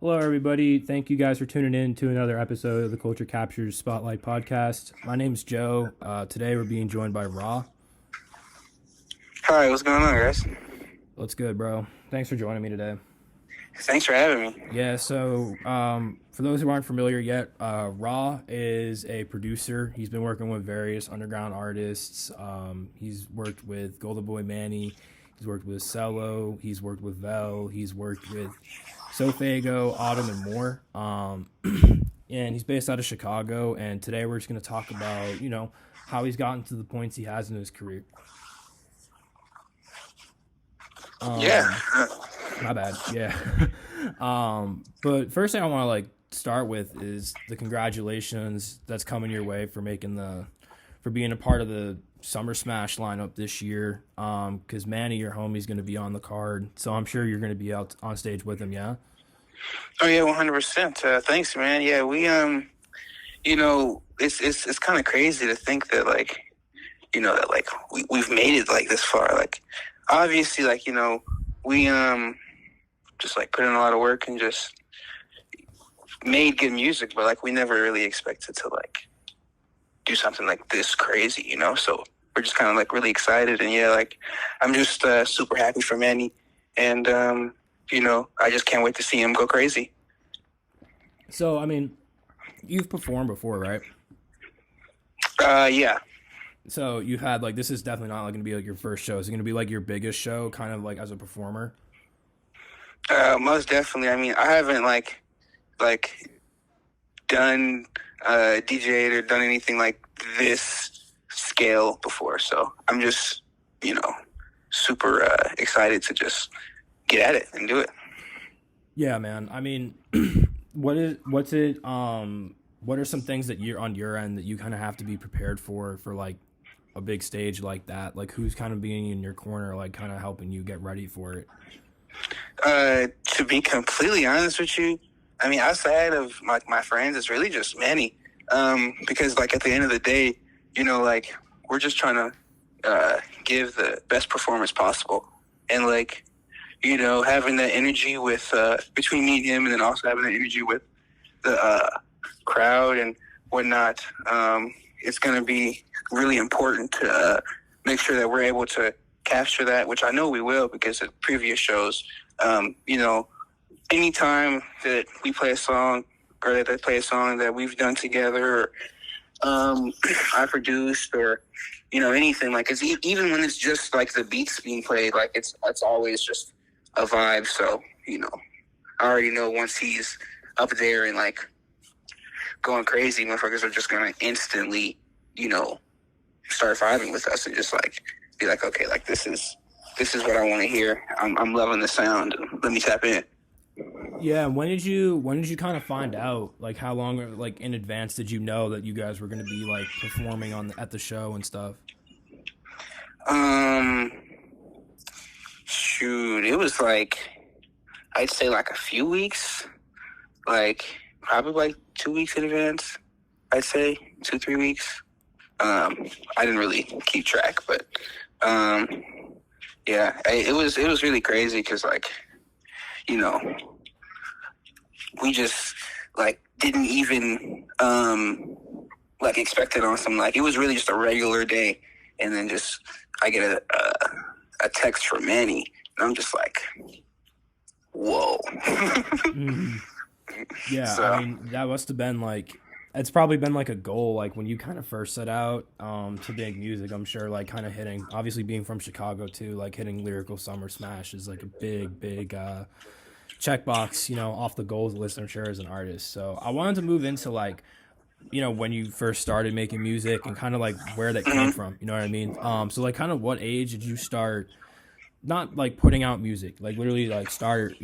Hello, everybody. Thank you guys for tuning in to another episode of the Culture Captures Spotlight podcast. My name's Joe. Today we're being joined by Ra. Hi, what's going on, guys? What's good, bro? Thanks for joining me today. Thanks for having me. Yeah, so for those who aren't familiar yet, Ra is a producer. He's been working with various underground artists. He's worked with Goldenboymnny. He's worked with Cello. He's worked with Vel. He's worked with SoFaygo, Autumn, and more. And he's based out of Chicago. And today we're just going to talk about, how he's gotten to the points he has in his career. Yeah. My bad. Yeah. But first thing I want to start with is the congratulations that's coming your way for for being a part of the Summer Smash lineup this year. Because Manny, your homie's going to be on the card, so I'm sure you're going to be out on stage with him. Yeah. Oh yeah, 100%. Thanks, man. Yeah, we it's kind of crazy to think that we've made it this far. Obviously, we just put in a lot of work and just made good music, but we never really expected to do something like this crazy, So we're just kind of really excited, and yeah, I'm just super happy for Manny, and I just can't wait to see him go crazy. So I mean, you've performed before, right? Yeah. So you've had this is definitely not going to be your first show. Is it going to be your biggest show, kind of as a performer? Most definitely. I mean, I haven't done DJ'd or done anything like this scale before, so I'm just super excited to just get at it and do it. Yeah, man. I mean, what are some things that you're on your end that you kind of have to be prepared for a big stage like that? Who's kind of being in your corner, kind of helping you get ready for it? To be completely honest with you, I mean, outside of my friends, it's really just Manny. Because at the end of the day, we're just trying to give the best performance possible, and having that energy with between me and him, and then also having that energy with the crowd and whatnot. It's going to be really important to make sure that we're able to capture that, which I know we will, because at previous shows, anytime that we play a song or that they play a song that we've done together, or I produced, or anything, it's even when it's just the beats being played, it's always just a vibe. So I already know once he's up there and going crazy, motherfuckers are just gonna instantly start vibing with us and just be okay, this is what I want to hear. I'm loving the sound. Let me tap in. Yeah, when did you kind of find out? How long in advance did you know that you guys were going to be performing at the show and stuff? Shoot, it was I'd say a few weeks, probably 2 weeks in advance. I'd say 2-3 weeks. I didn't really keep track, but yeah, it was really crazy because we just didn't even expect it on some it was really just a regular day, and then just I get a text from Manny, and I'm just whoa. Mm-hmm. Yeah, So, I mean, that must have been it's probably been a goal when you kind of first set out to make music. I'm sure kind of hitting, obviously being from Chicago too, hitting lyrical Summer Smash is a big checkbox, off the goals list, I'm sure, as an artist. So I wanted to move into when you first started making music and kind of where that came from, you know what I mean? So kind of what age did you start not putting out music, literally start,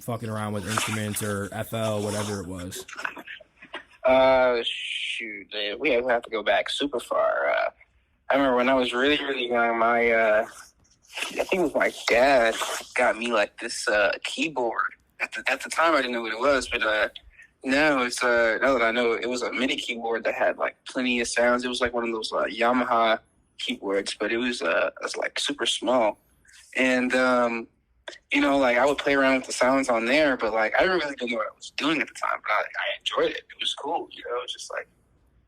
fucking around with instruments or FL, whatever it was? shoot, we have to go back super far. I remember when I was really, really young, I think it was my dad got me this keyboard. At the time, I didn't know what it was, but now it's now that I know, it was a MIDI keyboard that had plenty of sounds. It was one of those Yamaha keyboards, but it was super small. And you know, like I would play around with the sounds on there, but like I really didn't know what I was doing at the time. But I enjoyed it. It was cool, you know. It's just like,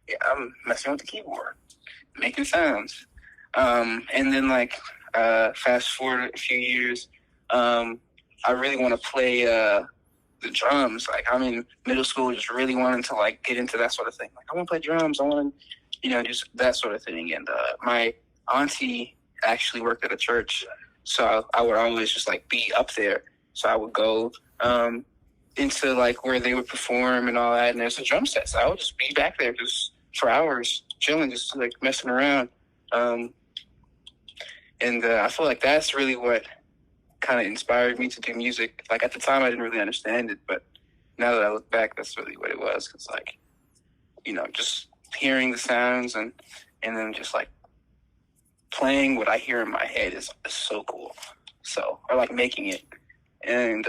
yeah, I'm messing with the keyboard, making sounds. And then like fast forward a few years, I really want to play the drums. Like I'm in middle school, just really wanting to like get into that sort of thing. Like I want to play drums. I want to, you know, just that sort of thing. And my auntie actually worked at a church, so I would always just like be up there. So I would go into like where they would perform and all that, and there's a drum set. So I would just be back there just for hours, chilling, just like messing around. And I feel like that's really what kind of inspired me to do music. Like at the time, I didn't really understand it, but now that I look back, that's really what it was. It's like, you know, just hearing the sounds and then just like playing what I hear in my head is so cool. So, or like making it. And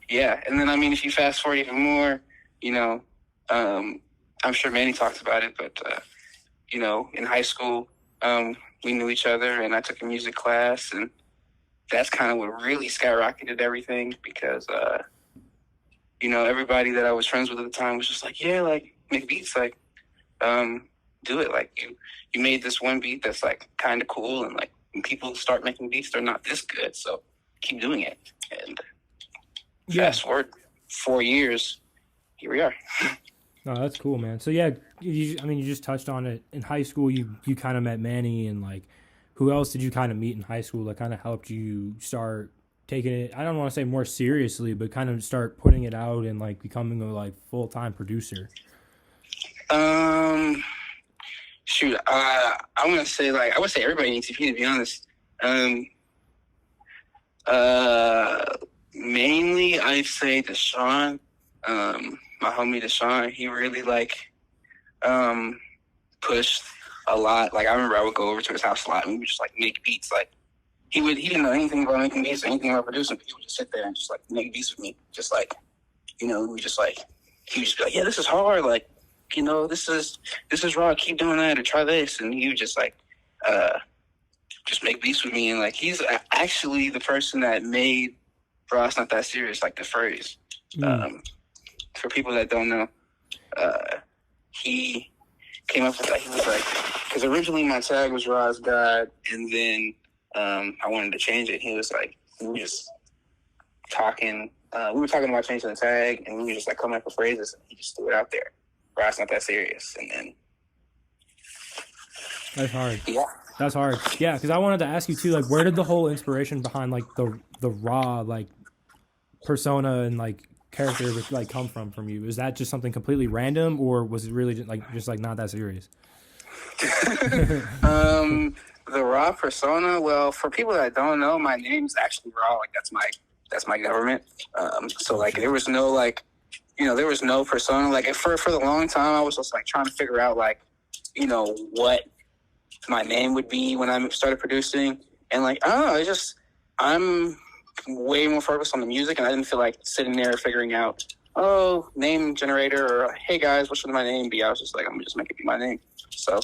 yeah, and then I mean, if you fast forward even more, you know, I'm sure Manny talks about it, but you know, in high school, we knew each other, and I took a music class, and that's kind of what really skyrocketed everything because, you know, everybody that I was friends with at the time was just like, yeah, like make beats, like, do it. Like you made this one beat that's like kind of cool, and like when people start making beats, they're not this good, so keep doing it. And fast forward 4 years, here we are. Oh, that's cool, man. So yeah, you just touched on it. In high school, you kind of met Manny, and like, who else did you kind of meet in high school that kind of helped you start taking it? I don't want to say more seriously, but kind of start putting it out and like becoming a like full-time producer. Shoot, I want to say like I would say everybody in ETP, to be honest. Mainly I'd say Deshaun. My homie Deshaun, he really like pushed a lot. Like I remember I would go over to his house a lot and we would just like make beats. Like he didn't know anything about making beats or anything about producing, but he would just sit there and just like make beats with me. Just like, you know, we just like he would just be like, yeah, this is hard, like, you know, this is raw, keep doing that or try this, and he would just like just make beats with me. And like he's actually the person that made "Bro, it's not that serious" like the phrase. For people that don't know, he came up with that. He was like, because originally my tag was Ra's God, and then I wanted to change it. He was like, we were just talking. We were talking about changing the tag, and we were just like coming up with phrases, and he just threw it out there. Ra's not that serious, and then that's hard. Yeah, that's hard. Yeah, because I wanted to ask you too, like, where did the whole inspiration behind like the Ra like persona and like character like come from you? Is that just something completely random, or was it really just like not that serious? The Ra persona, well, for people that don't know, my name's actually Ra. Like that's my government. So like there was no like, you know, there was no persona. Like for the long time, I was just like trying to figure out like, you know, what my name would be when I started producing, and like I don't know, it's just I'm way more focused on the music, and I didn't feel like sitting there figuring out, oh, name generator, or hey guys, what should my name be? I was just like, I'm gonna just make it be my name. So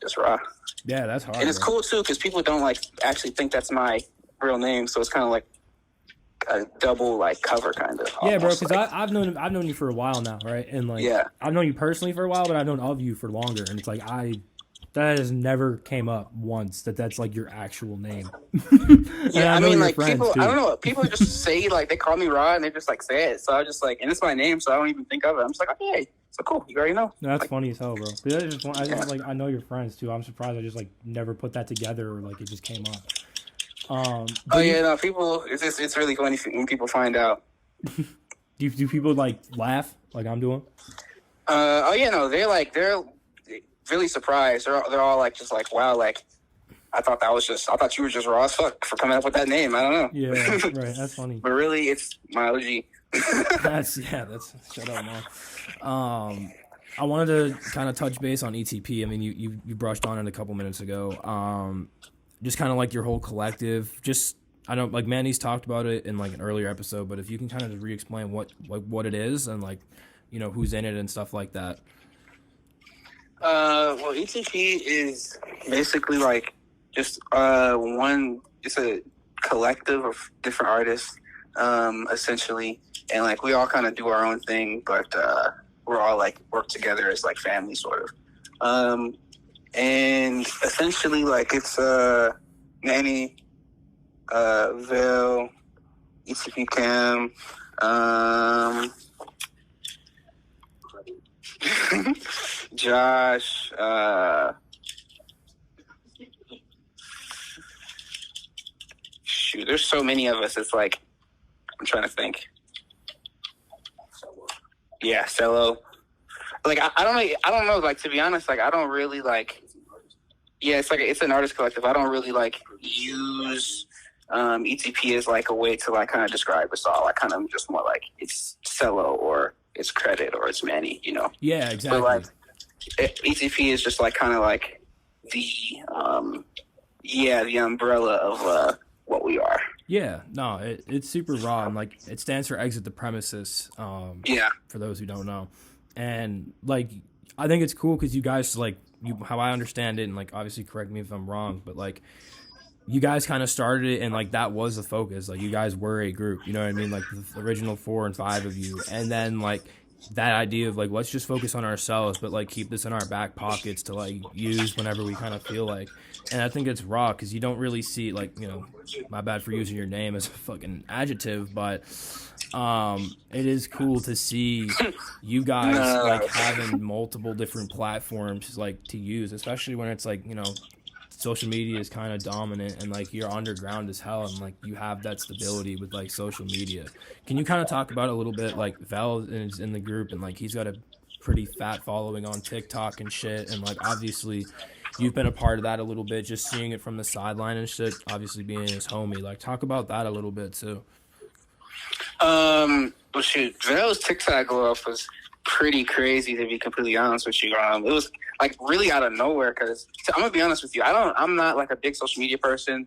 just Ra. Yeah, that's hard. And it's cool too because people don't like actually think that's my real name, so it's kind of like a double like cover kind of. Yeah, bro. Because like, I've known you for a while now, right? And like, yeah, I've known you personally for a while, but I've known of you for longer, and it's like that has never came up once that's like your actual name. Yeah, I mean, like people, too. I don't know, people just say like they call me Ra and they just like say it. So I just like, and it's my name, so I don't even think of it. I'm just like, okay, so cool, you already know. No, that's like, funny as hell, bro. I just like I know your friends too. I'm surprised I just like never put that together or like it just came up. Oh yeah, no, people. It's really funny when people find out. do people like laugh like I'm doing? Oh yeah, no, they're really surprised. They're all like just like, wow, like I thought you were just Raw as fuck for coming up with that name. I don't know. Yeah, right. That's funny. But really, it's my OG. That's shut up, man. I wanted to kind of touch base on ETP. I mean, you brushed on it a couple minutes ago. Just kind of like your whole collective. Just I know like Manny's talked about it in like an earlier episode, but if you can kind of just re-explain what it is and like, you know, who's in it and stuff like that. Well, ETP is basically like just it's a collective of different artists, essentially, and like we all kind of do our own thing, but we're all like work together as like family, sort of. And essentially, like it's Manny, Vel, ECP Cam, Josh, shoot, there's so many of us. It's like I'm trying to think. Yeah, Cello. Like I don't know. Like to be honest, like I don't really like. Yeah, it's like it's an artist collective. I don't really like use ETP as like a way to like kind of describe us all. I kind of just more like it's Cello or it's Credit or it's Manny, you know. Yeah, exactly. But like ETP is just like kind of like the the umbrella of what we are. Yeah, no, it's super raw, and like it stands for exit the premises. For those who don't know, and like I think it's cool because you guys like how I understand it, and like obviously correct me if I'm wrong, but like you guys kind of started it, and like that was the focus. Like you guys were a group, you know what I mean? Like the original 4 and 5 of you, and then like that idea of like let's just focus on ourselves, but like keep this in our back pockets to like use whenever we kind of feel like. And I think it's raw because you don't really see like, you know, my bad for using your name as a fucking adjective, but it is cool to see you guys like having multiple different platforms like to use, especially when it's like, you know, social media is kind of dominant and like you're underground as hell, and like you have that stability with like social media. Can you kind of talk about it a little bit? Like Vel is in the group and like he's got a pretty fat following on TikTok and shit, and like obviously you've been a part of that a little bit, just seeing it from the sideline and shit, obviously being his homie. Like talk about that a little bit too. Well shoot, Vel's TikTok glow up was pretty crazy, to be completely honest with you. It was like really out of nowhere because I'm gonna be honest with you, I'm not like a big social media person,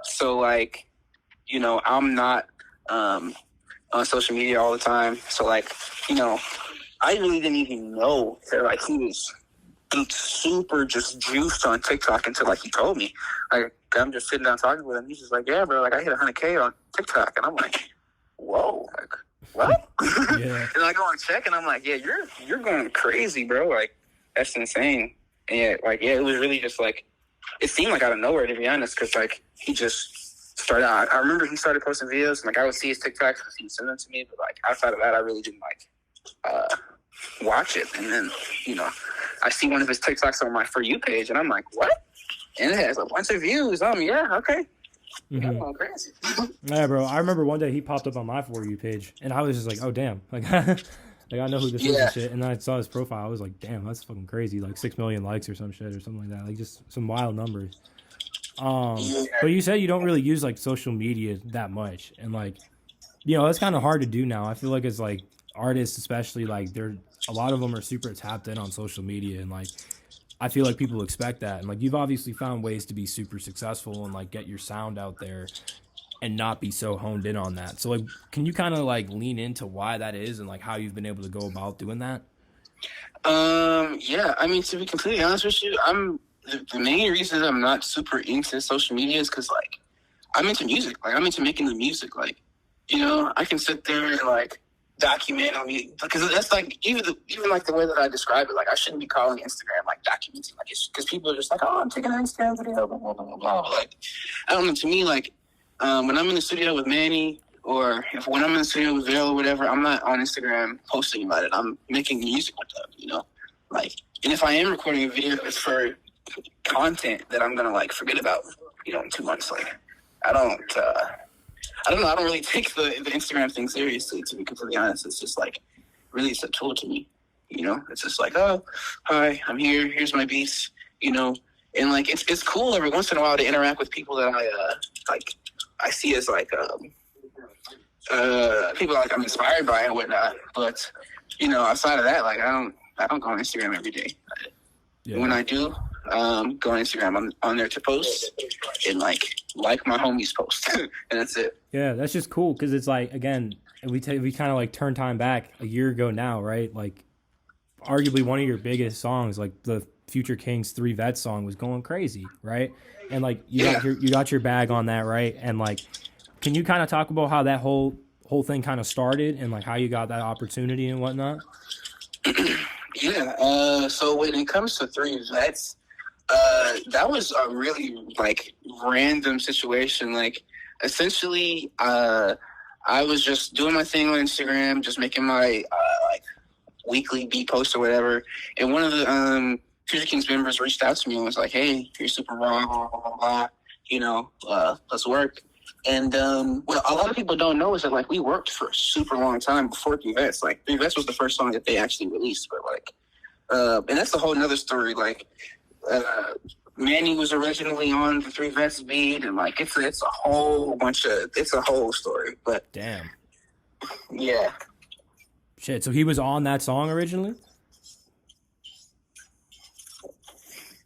so like, you know, I'm not on social media all the time, so like, you know, I really didn't even know that like he was super just juiced on TikTok until like he told me. Like I'm just sitting down talking with him, he's just like, yeah bro, like I hit 100K on TikTok, and I'm like, whoa, like what? Yeah. And I go and check, and I'm like, yeah, you're going crazy, bro. Like that's insane. And yeah, like yeah, it was really just like it seemed like out of nowhere, to be honest, because like he just started. I remember he started posting videos, and like I would see his TikToks because he would send them to me, but like outside of that, I really didn't like watch it. And then you know, I see one of his TikToks on my For You page, and I'm like, what? And it has a bunch of views. Yeah, okay. Mm-hmm. I'm going crazy. Yeah, bro. I remember one day he popped up on my For You page, and I was just like, oh damn, like, like I know who this is and shit. And then I saw his profile, I was like, damn, that's fucking crazy. Like 6 million likes or some shit or something like that. Like just some wild numbers. But you said you don't really use like social media that much, and like, you know, that's kind of hard to do now. I feel like it's like artists, especially like a lot of them are super tapped in on social media, and like I feel like people expect that, and like you've obviously found ways to be super successful and like get your sound out there and not be so honed in on that. So like, can you kind of like lean into why that is and like how you've been able to go about doing that? Yeah, I mean, to be completely honest with you, the main reason I'm not super into social media is because like I'm into music. Like I'm into making the music. Like, you know, I can sit there and like document on me, because that's like even like the way that I describe it, like I shouldn't be calling Instagram like documenting, like it's because people are just like, oh, I'm taking an Instagram video, blah blah blah blah blah. Like I don't know, to me, like when I'm in the studio with Manny, or when I'm in the studio with Vel or whatever, I'm not on Instagram posting about it. I'm making music with them, you know, like. And if I am recording a video, it's for content that I'm gonna like forget about, you know, in 2 months. Like I don't know. I don't really take the Instagram thing seriously, to be completely honest. It's just like, really, it's a tool to me. You know, it's just like, oh, hi, I'm here. Here's my beats. You know, and like it's cool every once in a while to interact with people that I see as like people like I'm inspired by and whatnot. But you know, outside of that, like I don't go on Instagram every day. Yeah. When I do go on Instagram, I'm on there to post and like my homies post, and that's it. Yeah, that's just cool because it's like, again, we kind of like turn time back a year ago now, right? Like arguably one of your biggest songs, like the Future Kingz 3 Vet song was going crazy, right? And like you got your bag on that, right? And like, can you kind of talk about how that whole thing kind of started and like how you got that opportunity and whatnot? Yeah. So when it comes to 3 Vets, that was a really like random situation. Like essentially, I was just doing my thing on Instagram, just making my like weekly beat post or whatever, and one of the Future Kingz members reached out to me and was like, "Hey, you're super raw, blah blah blah, blah. You know, let's work." And what a lot of people don't know is that like we worked for a super long time before 3 Vets. Like 3 Vets was the first song that they actually released, but like, and that's a whole nother story. Like, Manny was originally on the 3 Vets beat, and like it's a whole story. But Damn. Yeah. Shit. So he was on that song originally?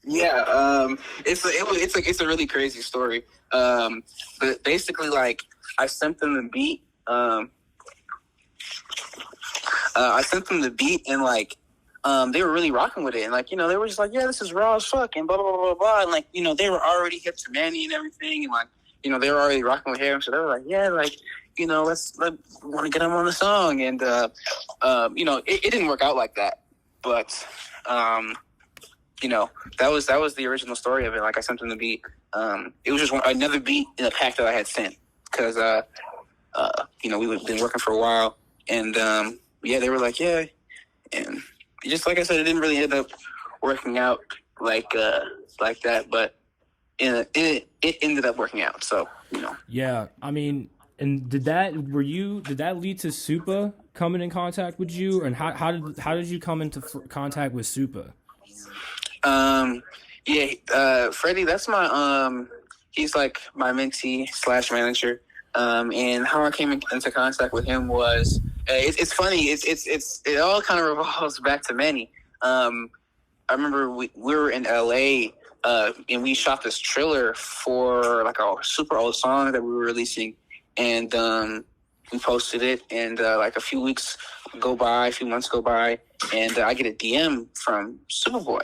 Yeah. It's a really crazy story. But basically, like, I sent them the beat. And like, they were really rocking with it, and like, you know, they were just like, yeah, this is raw as fuck, and blah blah blah blah blah, and like, you know, they were already hip to Manny and everything, and like, you know, they were already rocking with him, so they were like, yeah, like, you know, want to get him on the song, and you know, it didn't work out like that, but you know, that was the original story of it. Like, I sent them the beat. It was just another beat in a pack that I had sent because you know, we've been working for a while, and yeah, they were like, yeah, and just like I said, it didn't really end up working out like that, but it ended up working out. So, you know. Yeah, I mean, and did that lead to Supa coming in contact with you, and how did you come into contact with Supa? Yeah, Freddie, that's my he's like my mentee / manager. And how I came into contact with him was it's funny. It all kind of revolves back to Manny. I remember we were in LA, and we shot this trailer for like a super old song that we were releasing, and we posted it. And like a few months go by, and I get a DM from Supa Bwe,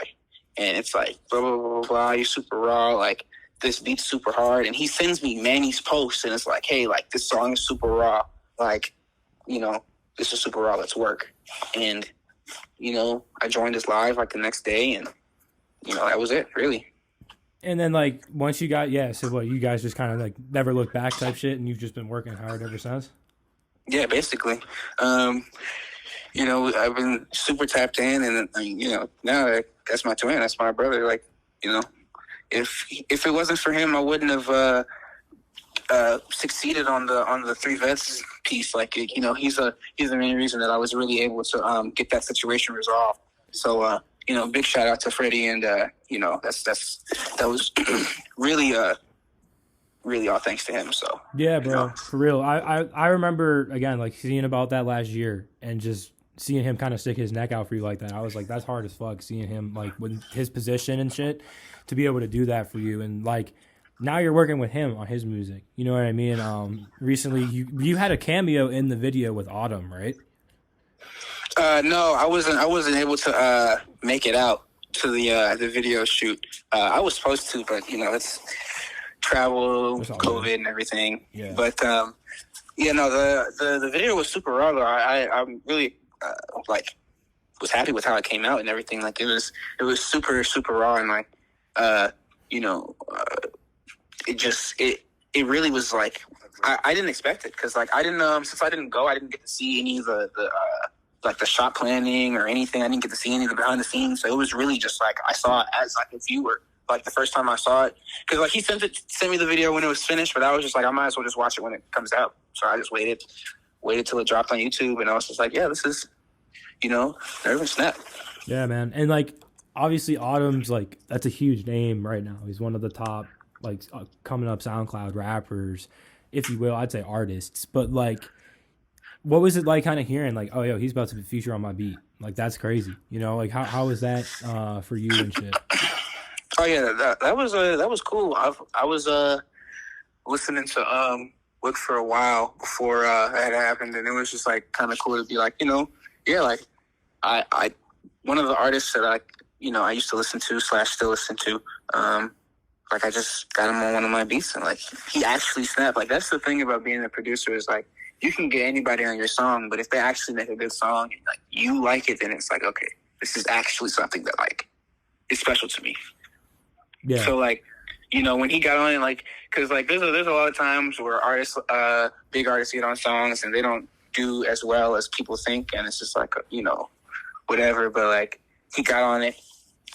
and it's like blah blah blah blah blah. You're super raw, like. This beat's super hard, and he sends me Manny's post, and it's like, hey, like, this song is super raw, like, you know, this is super raw, let's work. And, you know, I joined this live like the next day, and, you know, that was it, really. And then, like, once you got, so what, you guys just kind of, like, never looked back type shit, and you've just been working hard ever since? Yeah, basically. You know, I've been super tapped in, and, you know, now that's my twin, that's my brother, like, you know. If it wasn't for him, I wouldn't have succeeded on the 3 Vets piece. Like, you know, he's the main reason that I was really able to get that situation resolved. So you know, big shout out to Freddie, and you know, that was really all thanks to him. So yeah, bro, you know. For real. I remember again, like, seeing about that last year and just seeing him kind of stick his neck out for you like that. I was like, that's hard as fuck, seeing him like with his position and shit to be able to do that for you. And like, now you're working with him on his music, you know what I mean? Recently you had a cameo in the video with Autumn, right? No, I wasn't able to make it out to the video shoot. I was supposed to, but you know, it's travel, COVID, and everything. Yeah. But yeah, no, the video was super raw though. I'm really like was happy with how it came out and everything. Like, it was super super raw, and like you know, it really was like I didn't expect it, because like I didn't since I didn't go, I didn't get to see any of the like the shot planning or anything. I didn't get to see any of the behind the scenes, so it was really just like I saw it as like a viewer. Like the first time I saw it, because like he sent me the video when it was finished, but I was just like, I might as well just watch it when it comes out. So I just waited till it dropped on YouTube, and I was just like, yeah, this is, you know, nervous snap. Yeah, man. And like, obviously Autumn's like, that's a huge name right now. He's one of the top like coming up SoundCloud rappers, if you will. I'd say artists. But like, what was it like kind of hearing like, oh, yo, he's about to be featured on my beat? Like, that's crazy. You know, like how was that for you and shit? Oh yeah, that was cool. I was listening to Look for a while before that happened, and it was just like kind of cool to be like, you know, yeah, like I one of the artists that I used to listen to / still listen to. Like I just got him on one of my beats, and like he actually snapped. Like that's the thing about being a producer is like you can get anybody on your song, but if they actually make a good song and like you like it, then it's like okay, this is actually something that like is special to me. Yeah. So like, when he got on it, like, cause like there's a lot of times where artists, big artists get on songs and they don't do as well as people think, and it's just like whatever. But like he got on it,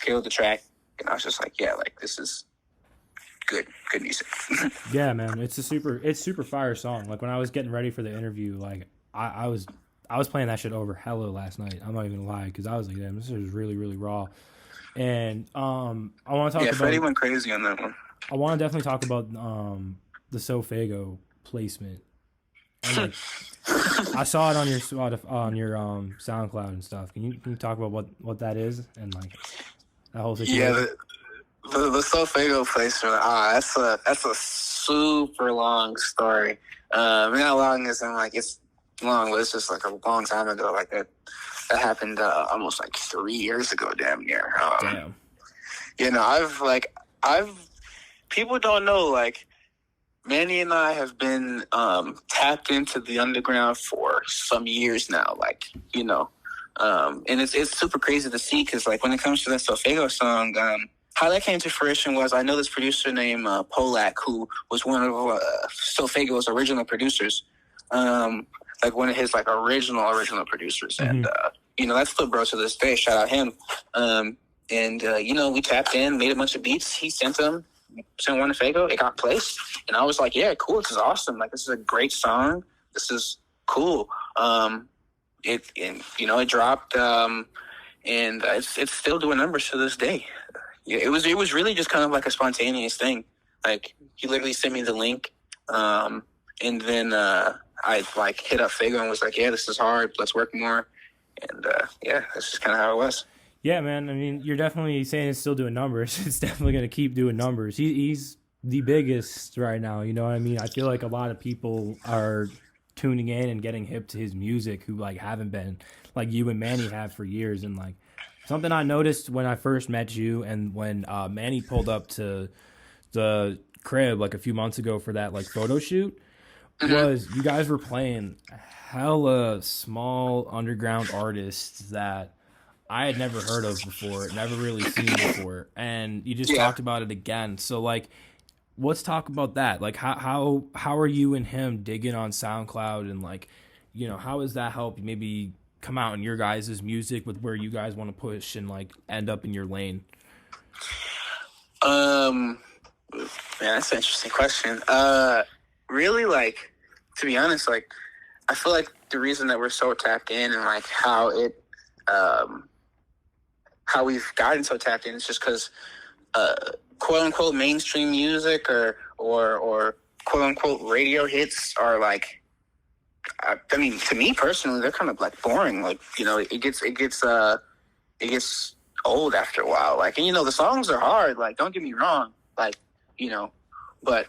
killed the track, and I was just like, yeah, like this is good music. Yeah, man, it's super fire song. Like when I was getting ready for the interview, like I was playing that shit over hella last night. I'm not even gonna lie, because I was like, damn, this is really, really raw. And I want to talk about. Freddie went crazy on that one. I want to definitely talk about the SoFaygo placement. And, like, I saw it on your SoundCloud and stuff. Can you talk about what that is and like that whole situation? Yeah, the SoFaygo placement. That's a super long story. Not long as in like it's long, but it's just like a long time ago. Like that happened almost like 3 years ago, damn near. Damn. People don't know, like, Manny and I have been tapped into the underground for some years now, like, and it's super crazy to see because, like, when it comes to that SoFaygo song, how that came to fruition was I know this producer named Polak, who was one of SoFaygo's original producers, like one of his like original producers, and that's still bro to this day. Shout out him. We tapped in, made a bunch of beats. He sent one to Faygo. It got placed, and I was like, yeah, cool. This is awesome. Like this is a great song. This is cool. It dropped, and it's still doing numbers to this day. Yeah, it was really just kind of like a spontaneous thing. Like he literally sent me the link, and then I like hit up Faygo and was like, yeah, this is hard. Let's work more. And that's just kind of how it was. Yeah, man. I mean, you're definitely saying it's still doing numbers. It's definitely going to keep doing numbers. He's the biggest right now. You know what I mean? I feel like a lot of people are tuning in and getting hip to his music who like haven't been, like you and Manny have for years. And like something I noticed when I first met you and when Manny pulled up to the crib like a few months ago for that like photo shoot was you guys were playing hella small underground artists that I had never heard of before, never really seen before, and you just talked about it again. So like, let's talk about that. Like, how are you and him digging on SoundCloud, and like, how has that helped maybe come out in your guys' music with where you guys want to push and like end up in your lane? Man, that's an interesting question. Really, like, to be honest, like, I feel like the reason that we're so tapped in and like how we've gotten so tapped in is just because quote unquote mainstream music or quote unquote radio hits are like, I mean, to me personally, they're kind of like boring. Like, it gets old after a while. Like, and the songs are hard. Like, don't get me wrong. Like, but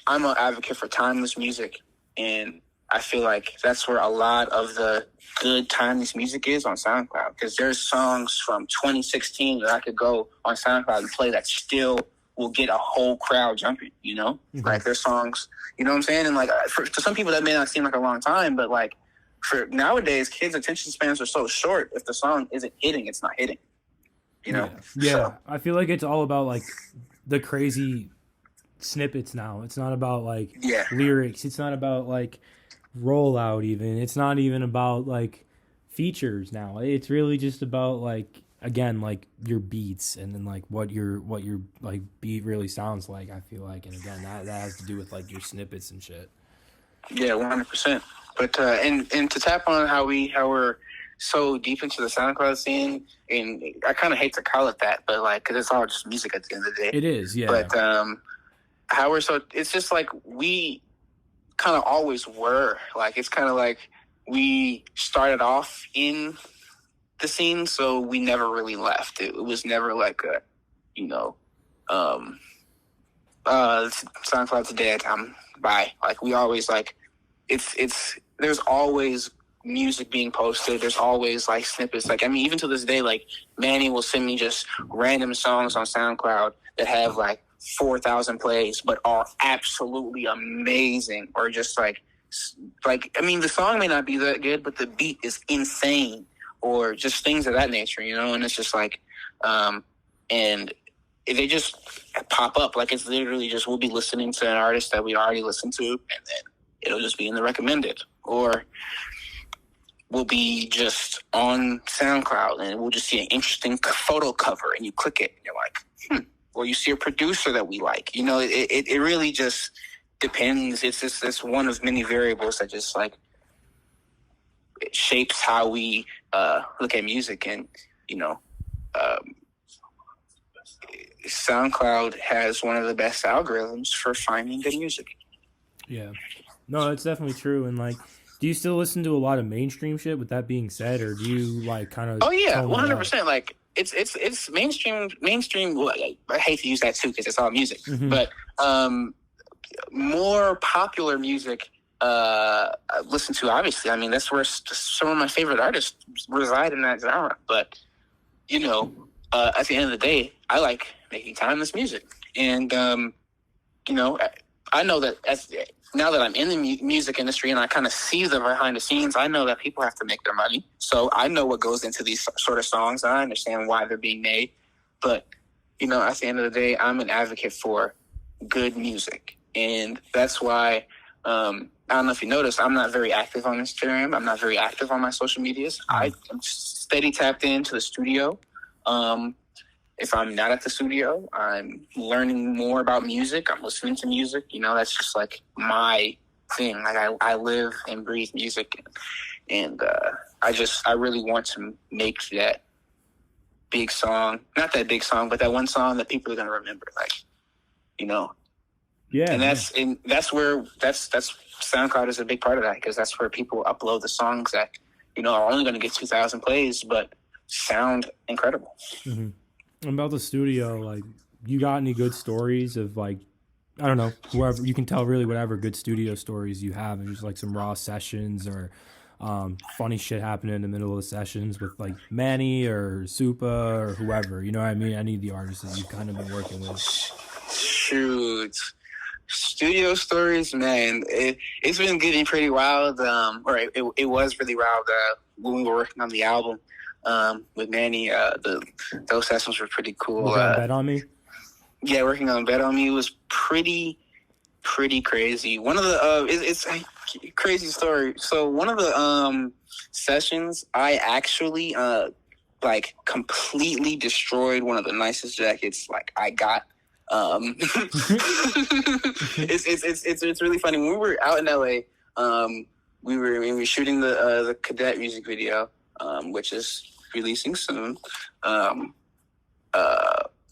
I'm an advocate for timeless music, and I feel like that's where a lot of the good timeless music is on SoundCloud, because there's songs from 2016 that I could go on SoundCloud and play that still will get a whole crowd jumping, Mm-hmm. Like there's songs, you know what I'm saying? And like to some people that may not seem like a long time, but like for nowadays, kids' attention spans are so short. If the song isn't hitting, it's not hitting, Yeah. So, I feel like it's all about like the crazy snippets now. It's not about like lyrics. It's not about like rollout even. It's not even about like features now. It's really just about like, again, like your beats and then like what your like beat really sounds like, I feel like. And again, that has to do with like your snippets and shit. Yeah, 100%. But and to tap on how we're so deep into the SoundCloud scene, and I kind of hate to call it that, but like, because it's all just music at the end of the day. It is, yeah. But how we're so, it's just like we kind of always were. Like, it's kind of like we started off in the scene, so we never really left. It was never like a, SoundCloud today, bye. Like, we always like, it's there's always music being posted. There's always like snippets. Like, I mean, even to this day, like Manny will send me just random songs on SoundCloud that have like 4,000 plays, but are absolutely amazing. Or just like, I mean, the song may not be that good, but the beat is insane, or just things of that nature, you know? And it's just like, and they just pop up. Like, it's literally just, we'll be listening to an artist that we already listened to, and then it'll just be in the recommended. Or we'll be just on SoundCloud and we'll just see an interesting photo cover and you click it and you're like, or you see a producer that we like. You know, it really just depends. It's one of many variables that just like it shapes how we look at music. And, you know, SoundCloud has one of the best algorithms for finding good music. Yeah. No, it's definitely true. And like, do you still listen to a lot of mainstream shit with that being said, or do you like kind of... Oh yeah, 100%. Like it's mainstream. Well, I hate to use that too because it's all music, but more popular music I listen to, obviously. I mean, that's where some of my favorite artists reside in that genre. But, you know, at the end of the day, I like making timeless music. And, you know, I know that now that I'm in the music industry and I kind of see the behind the scenes, I know that people have to make their money. So I know what goes into these sort of songs. I understand why they're being made. But, you know, at the end of the day, I'm an advocate for good music. And that's why, I don't know if you noticed, I'm not very active on Instagram. I'm not very active on my social medias. I'm steady tapped into the studio. If I'm not at the studio, I'm learning more about music. I'm listening to music. You know, that's just like my thing. Like I live and breathe music. And I really want to make that big song. Not that big song, but that one song that people are going to remember. Like, you know. Yeah. And that's where SoundCloud is a big part of that, because that's where people upload the songs that, you know, are only going to get 2,000 plays, but sound incredible. Mm-hmm. About the studio, like, you got any good stories of, like, I don't know, whoever you can tell really whatever good studio stories you have, and just like some raw sessions or funny shit happening in the middle of the sessions with like Manny or Supa or whoever, you know what I mean? Any of the artists that you've kind of been working with. Shoot. Studio stories, man, it's been getting pretty wild. It was really wild when we were working on the album with Manny. Those sessions were pretty cool. Was that Bet On Me? Yeah, working on Bet On Me was pretty crazy. One of the it's a crazy story. So one of the sessions, I actually like completely destroyed one of the nicest jackets like I got. It's really funny. When we were out in LA, we were shooting the Cadet music video, which is releasing soon.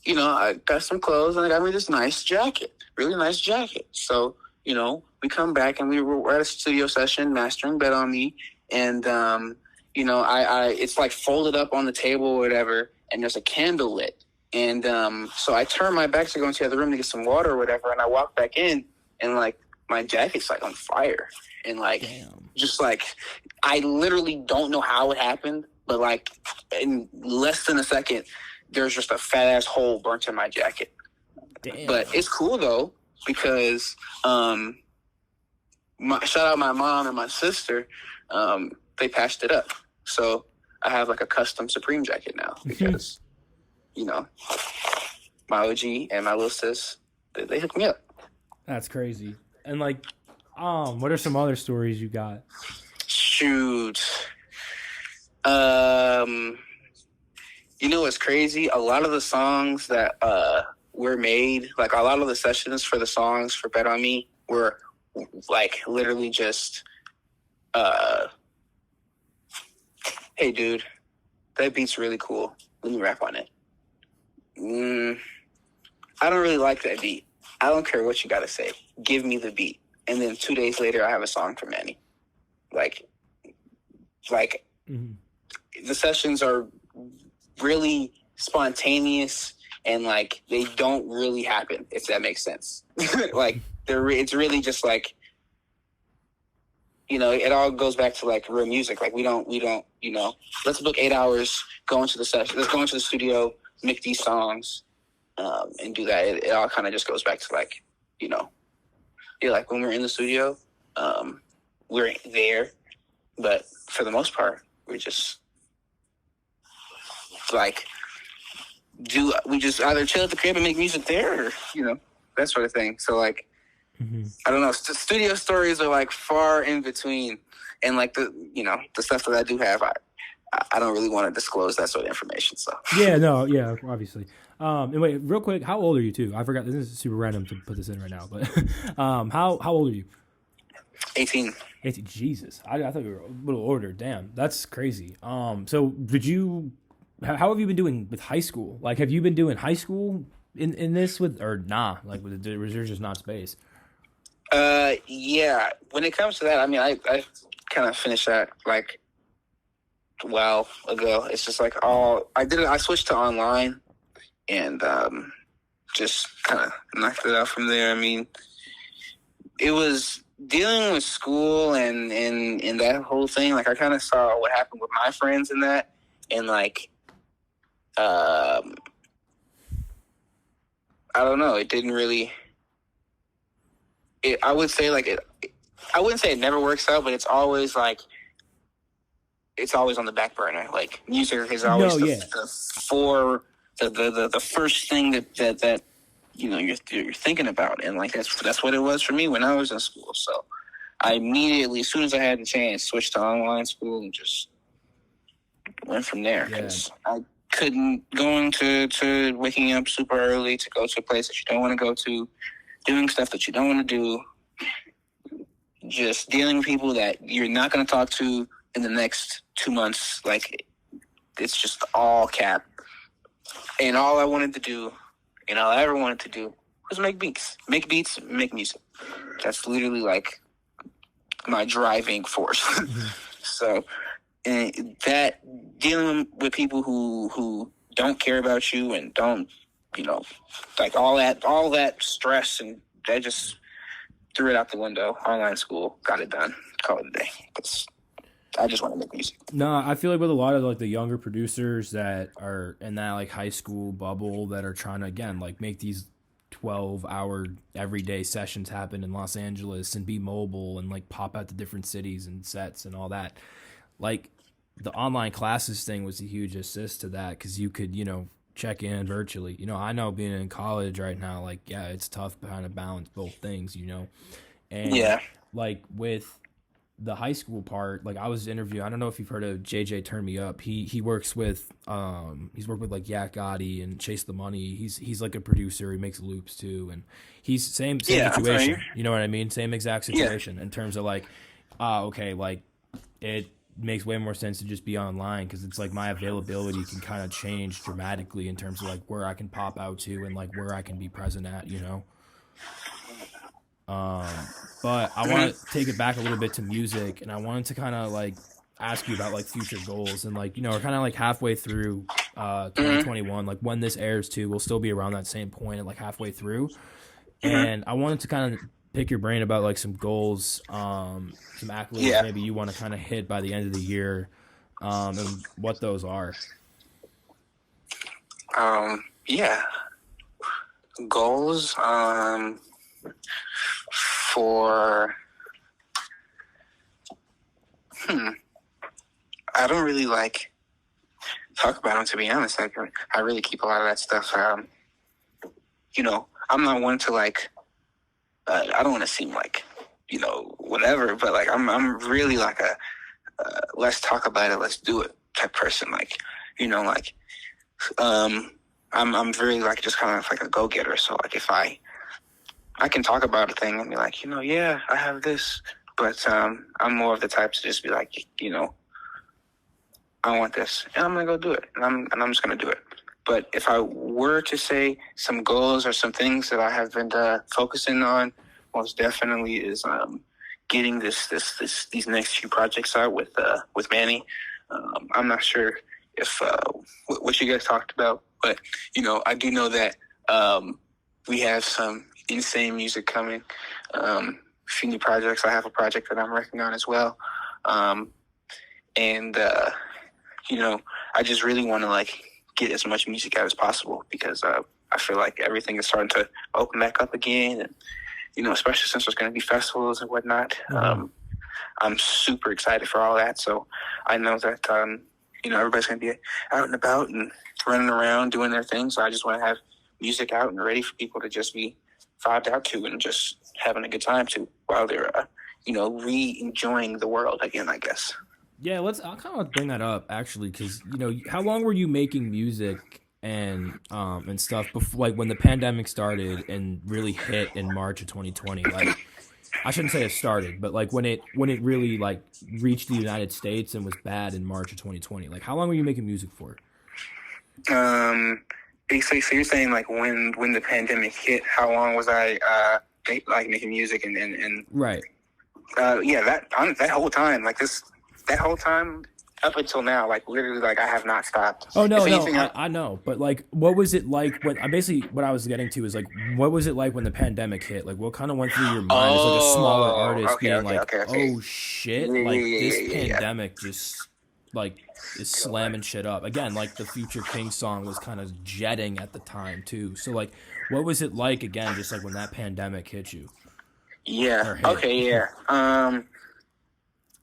You know, I got some clothes and I got me this nice jacket, really nice jacket. So, you know, we come back and we're at a studio session mastering Bet On Me, and you know, it's like folded up on the table or whatever, and there's a candle lit. And so I turn my back to go into the other room to get some water or whatever, and I walk back in, and like my jacket's like on fire, and like just like I literally don't know how it happened, but like in less than a second, there's just a fat ass hole burnt in my jacket. Damn. But it's cool though, because shout out my mom and my sister, they patched it up, so I have like a custom Supreme jacket now because. You know, my OG and my little sis, they hooked me up. That's crazy. And like, what are some other stories you got? Shoot. You know what's crazy? A lot of the songs that were made, like a lot of the sessions for the songs for Bet On Me were like literally just, hey dude, that beat's really cool. Let me rap on it. I don't really like that beat. I don't care what you got to say. Give me the beat. And then 2 days later, I have a song for Manny. Like the sessions are really spontaneous and like they don't really happen, if that makes sense. Like it's really just like, you know, it all goes back to like real music. Like we don't, you know, let's book 8 hours, go into the session, let's go into the studio, make these songs, and do that. It all kind of just goes back to like, you know, like when we're in the studio, we're there, but for the most part, we're just like, we just either chill at the crib and make music there, or, you know, that sort of thing. So like, I don't know. Studio stories are like far in between, and like the stuff that I do have, I don't really want to disclose that sort of information. So obviously. And wait, real quick, how old are you too? I forgot. This is super random to put this in right now, but how old are you? 18. 18. Jesus, I thought you were a little older. Damn, that's crazy. So did you? How have you been doing with high school? Like, have you been doing high school in this with, or nah? Like, was there just not space? Yeah. When it comes to that, I mean, I kind of finished that like a while ago. It's just like I switched to online and just kind of knocked it out from there. I mean, it was dealing with school and that whole thing. Like, I kind of saw what happened with my friends in that, and like, I don't know. It didn't really. I would say like I wouldn't say it never works out, but it's always on the back burner. Like, music is always the first thing that you know you're thinking about, and like that's what it was for me when I was in school. So I immediately, as soon as I had the chance, switched to online school and just went from there, because I couldn't, going to waking up super early to go to a place that you don't want to go to, doing stuff that you don't want to do, just dealing with people that you're not going to talk to in the next 2 months. Like, it's just all cap. And all I wanted to do, and all I ever wanted to do, was make beats, make music. That's literally like my driving force. So, and that, dealing with people who don't care about you and don't, you know, like all that stress, and I just threw it out the window. Online school, got it done, call it a day. I just want to make music. No, I feel like with a lot of like the younger producers that are in that like high school bubble that are trying to, again, like make these 12-hour everyday sessions happen in Los Angeles and be mobile and like pop out to different cities and sets and all that. Like, the online classes thing was a huge assist to that, because you could, you know, check in virtually. You know, I know being in college right now, like, yeah, it's tough to kind of balance both things, you know. And like with the high school part, like I was interviewing, I don't know if you've heard of JJ Turn Me Up. He works with he's worked with like Yak Gotti and Chase the Money. He's like a producer. He makes loops too, and he's same situation. You know what I mean? Same exact situation in terms of like, okay, like it makes way more sense to just be online, because it's like my availability can kind of change dramatically in terms of like where I can pop out to and like where I can be present at, you know. But I want to take it back a little bit to music, and I wanted to kind of like ask you about like future goals, and like, you know, we're kind of like halfway through 2021. Like, when this airs too, we'll still be around that same point at like halfway through. And I wanted to kind of pick your brain about like some goals, some accolades maybe you want to kind of hit by the end of the year, and what those are. Goals for I don't really like talk about them, to be honest. I really keep a lot of that stuff. You know, I'm not one to like. I don't want to seem like, you know, whatever, but like I'm really like a let's talk about it, let's do it type person. Like, you know, like I'm very like just kind of like a go getter. So like if I can talk about a thing and be like, you know, yeah, I have this, but I'm more of the type to just be like, you know, I want this, and I'm gonna go do it, and I'm just gonna do it. But if I were to say some goals or some things that I have been focusing on, most definitely is getting these next few projects out with Manny. I'm not sure if what you guys talked about, but you know, I do know that we have some insane music coming. few new projects. I have a project that I'm working on as well. And I just really want to like get as much music out as possible because I feel like everything is starting to open back up again. And, especially since there's going to be festivals and whatnot. Mm-hmm. I'm super excited for all that. So I know that, everybody's going to be out and about and running around doing their thing. So I just want to have music out and ready for people to just be vibed out to and just having a good time to while they're, re-enjoying the world again, I guess. Yeah, I'll kind of bring that up actually, because how long were you making music and stuff before, like when the pandemic started and really hit in March of 2020? Like, I shouldn't say it started, but like when it really like reached the United States and was bad in March of 2020. Like, how long were you making music for? So you're saying like when the pandemic hit, how long was I making music and right? That whole time, like that whole time up until now, like literally, like I have not stopped. Oh no, I know, but like, what was it like? What I was getting to is like, what was it like when the pandemic hit? Like, what kind of went through your mind as like a smaller artist oh shit, this pandemic just like is slamming shit up again. Like the Future Kingz song was kind of jetting at the time too. So like, what was it like again, just like when that pandemic hit you? Yeah. Okay. Yeah.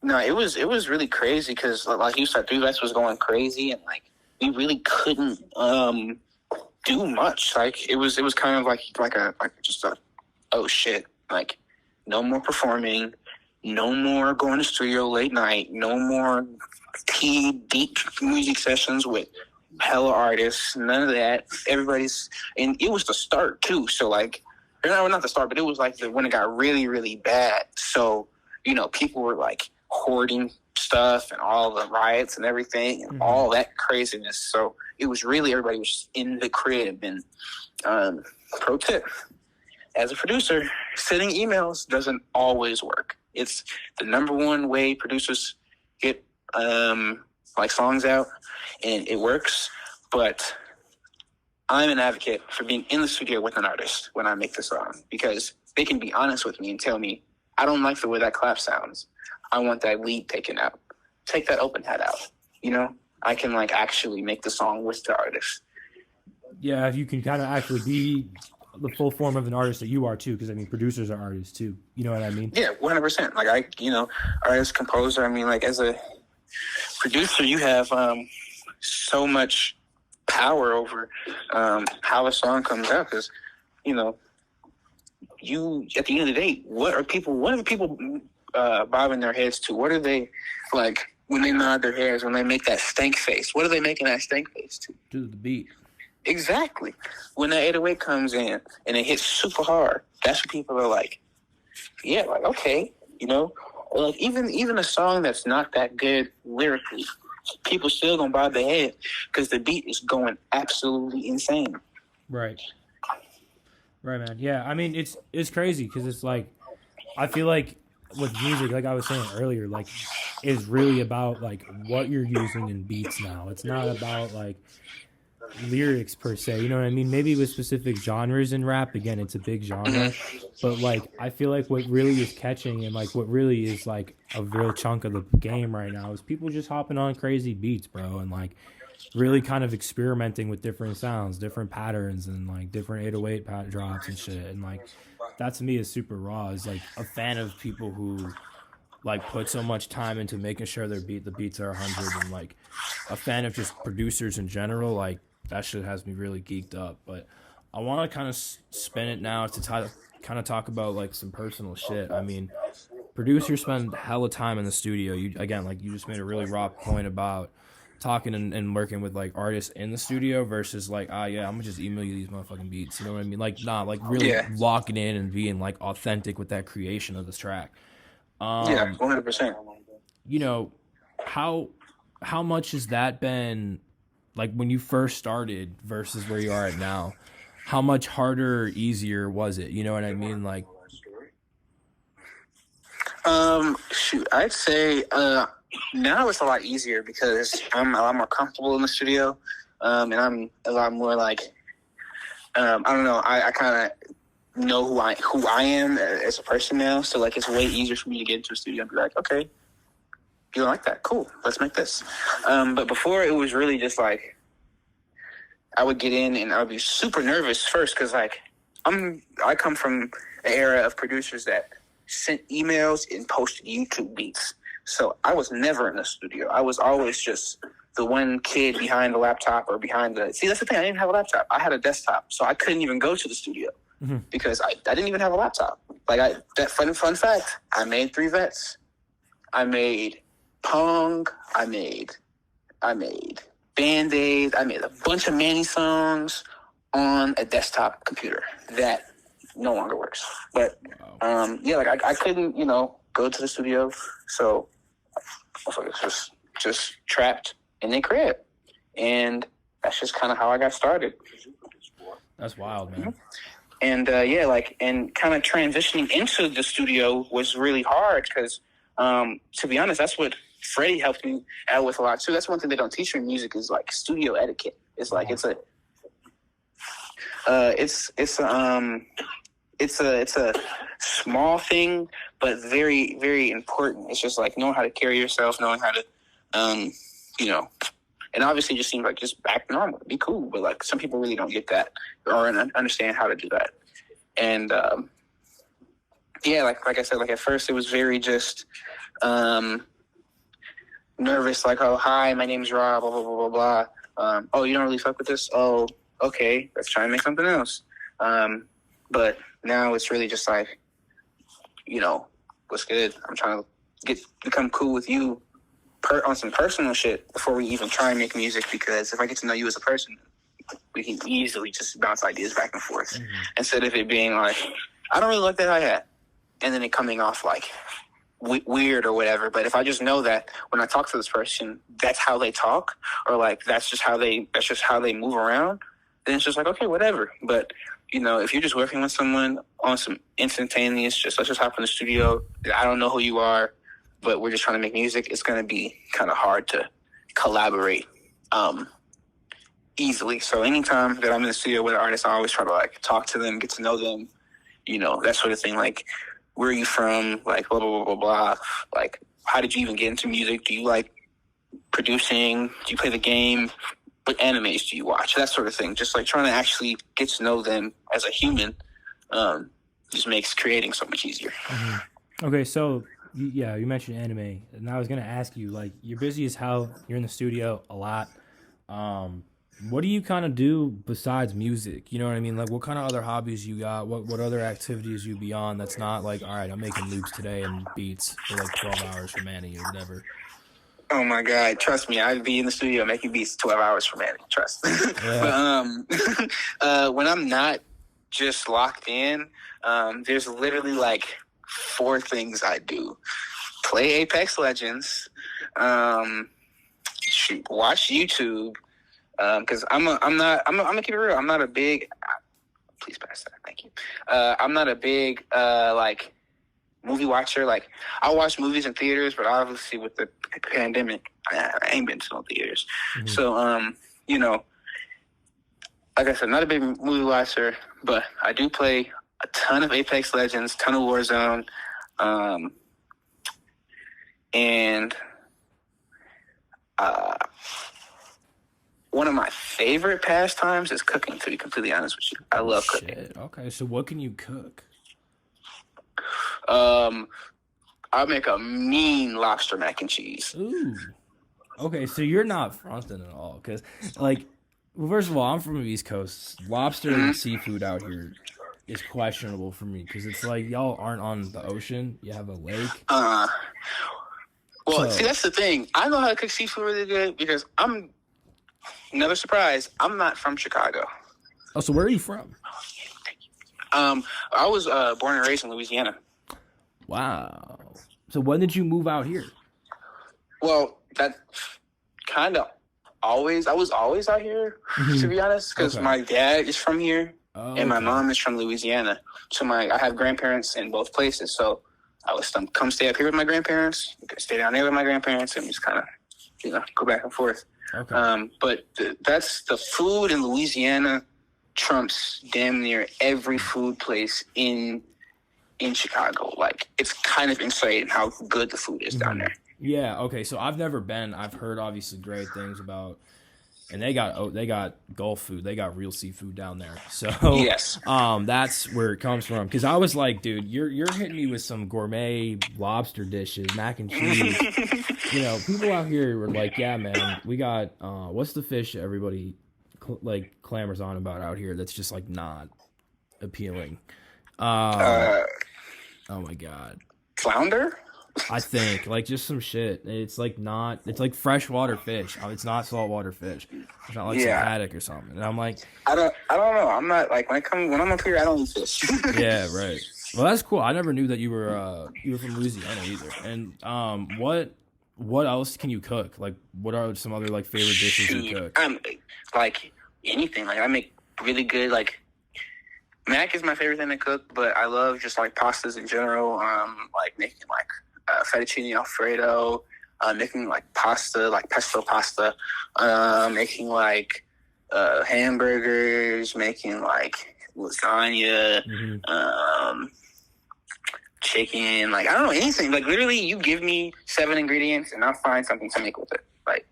No, it was really crazy because, like you said, 3 Vets was going crazy, and like we really couldn't do much. Like it was kind of like oh shit, like no more performing, no more going to studio late night, no more deep music sessions with hella artists, none of that. And it was the start too. So like, not the start, but it was like when it got really, really bad. So people were like hoarding stuff and all the riots and everything and all that craziness. So it was really, everybody was in the crib. And pro tip, as a producer, sending emails doesn't always work. It's the number one way producers get songs out, and it works. But I'm an advocate for being in the studio with an artist when I make the song, because they can be honest with me and tell me, I don't like the way that clap sounds. I want that lead taken out. Take that open hat out. I can like actually make the song with the artist. Yeah, if you can kind of actually be the full form of an artist that you are too, because I mean, producers are artists too. You know what I mean? Yeah, 100%. Like artist, composer. I mean, like as a producer, you have so much power over how a song comes out, because you at the end of the day, what are people bobbing their heads to? What are they like when they nod their heads, when they make that stank face? What are they making that stank face to? To the beat. Exactly. When that 808 comes in and it hits super hard, that's when people are like, yeah, like, okay, or like even a song that's not that good lyrically, people still gonna bob their head because the beat is going absolutely insane. Right, man. Yeah, I mean, it's crazy because it's like, I feel like with music, like I was saying earlier, like is really about like what you're using in beats now. It's not about like lyrics per se, you know what I mean? Maybe with specific genres in rap, again, it's a big genre, but like I feel like what really is catching and like what really is like a real chunk of the game right now is people just hopping on crazy beats, bro, and like really kind of experimenting with different sounds, different patterns, and like different 808 pat drops and shit. And like that to me is super raw. Is like a fan of people who like put so much time into making sure the beats are 100, and like a fan of just producers in general. Like that shit has me really geeked up. But I want to kind of spin it now to kind of talk about like some personal shit. I mean, producers spend hella time in the studio. You just made a really raw point about talking and working with like artists in the studio versus like, I'm gonna just email you these motherfucking beats. You know what I mean? Like, like really locking in and being like authentic with that creation of this track. 100%. How much has that been like when you first started versus where you are at now? How much harder or easier was it? You know what I mean? Like, I'd say now it's a lot easier because I'm a lot more comfortable in the studio, and I'm a lot more like, I don't know. I kind of know who I am as a person now. So like it's way easier for me to get into a studio and be like, okay, you don't like that? Cool, let's make this. But before it was really just like I would get in and I would be super nervous first because like I come from an era of producers that sent emails and posted YouTube beats. So I was never in the studio. I was always just the one kid behind the laptop or behind the... See, that's the thing. I didn't have a laptop. I had a desktop. So I couldn't even go to the studio because I didn't even have a laptop. Like, that fun fact, I made 3 vets. I made Pong. I made Band-Aid. I made a bunch of Manny songs on a desktop computer that no longer works. But, yeah, like, I couldn't, go to the studio. So I was just trapped in the crib. And that's just kind of how I got started. That's wild, man. And, and kind of transitioning into the studio was really hard because, to be honest, that's what Freddie helped me out with a lot, too. That's one thing they don't teach you in music is, like, studio etiquette. It's like, it's a small thing, but very, very important. It's just like knowing how to carry yourself, knowing how to, and obviously it just seems like just act normal, be cool. But like some people really don't get that or understand how to do that. And like I said, like at first it was very just nervous, like, oh, hi, my name's Ra, blah, blah, blah, blah, blah. Oh, you don't really fuck with this? Oh, okay, let's try and make something else. But now it's really just like, what's good? I'm trying to become cool with you on some personal shit before we even try and make music, because if I get to know you as a person, we can easily just bounce ideas back and forth instead of it being like, I don't really like that hi-hat, and then it coming off like weird or whatever. But if I just know that when I talk to this person, that's how they talk, or like that's just how they move around, then it's just like, okay, whatever. But if you're just working with someone on some instantaneous, let's just hop in the studio, I don't know who you are, but we're just trying to make music, it's going to be kind of hard to collaborate easily. So anytime that I'm in the studio with an artist, I always try to like talk to them, get to know them, that sort of thing. Like, where are you from? Like, blah, blah, blah, blah, blah. Like, how did you even get into music? Do you like producing? Do you play the game? What animes do you watch? That sort of thing. Just like trying to actually get to know them as a human just makes creating so much easier. Okay, so yeah, you mentioned anime, and I was gonna ask you, like, you're busy as hell, you're in the studio a lot. What do you kind of do besides music? You know what I mean? Like, what kind of other hobbies you got? What other activities you be on that's not like, all right, I'm making loops today and beats for like 12 hours for Manny or whatever? Oh my God, trust me, I'd be in the studio making beats 12 hours for Manny, trust. Yeah. But when I'm not just locked in, there's literally like 4 things I do. Play Apex Legends, watch YouTube, because I'm gonna keep it real. I'm not a big please pass that, thank you. I'm not a big like movie watcher. Like, I watch movies in theaters, but obviously with the pandemic, I ain't been to no theaters. So, like I said, not a big movie watcher, but I do play a ton of Apex Legends, ton of Warzone, and one of my favorite pastimes is cooking, to be completely honest with you. I love cooking. Okay, so what can you cook? I make a mean lobster mac and cheese. Ooh. Okay, so you're not fronting at all, because, like, well, first of all, I'm from the East Coast. Lobster and seafood out here is questionable for me, because it's like y'all aren't on the ocean. You have a lake. See, that's the thing. I know how to cook seafood really good because another surprise, I'm not from Chicago. Oh, so where are you from? I was born and raised in Louisiana. Wow. So when did you move out here? Well, that kind of I was always out here, to be honest, because my dad is from here and my mom is from Louisiana. So I have grandparents in both places. So I was come stay up here with my grandparents, stay down there with my grandparents, and just kind of, go back and forth. Okay. But that's the food in Louisiana trumps damn near every food place in Chicago. Like, it's kind of insane how good the food is down there. Yeah, okay, so I've never been. I've heard obviously great things about, and they got Gulf food. They got real seafood down there. So yes, that's where it comes from. Because I was like, dude, you're hitting me with some gourmet lobster dishes, mac and cheese. You know, people out here were like, yeah, man, we got what's the fish everybody clamors on about out here that's just like not appealing. Oh my god, flounder. I think like just some shit. It's like not. It's like freshwater fish. It's not saltwater fish. It's not like some haddock or something. And I'm like, I don't know. I'm not like when I'm up here, I don't eat fish. Yeah, right. Well, that's cool. I never knew that you were from Louisiana either. And what else can you cook? Like, what are some other like favorite dishes you cook? Like anything. Like I make really good like. Mac is my favorite thing to cook, but I love just like pastas in general. Like making like fettuccine alfredo, making like pasta, like pesto pasta, making like hamburgers, making like lasagna, chicken. Like I don't know anything. Like literally, you give me 7 ingredients and I'll find something to make with it. Like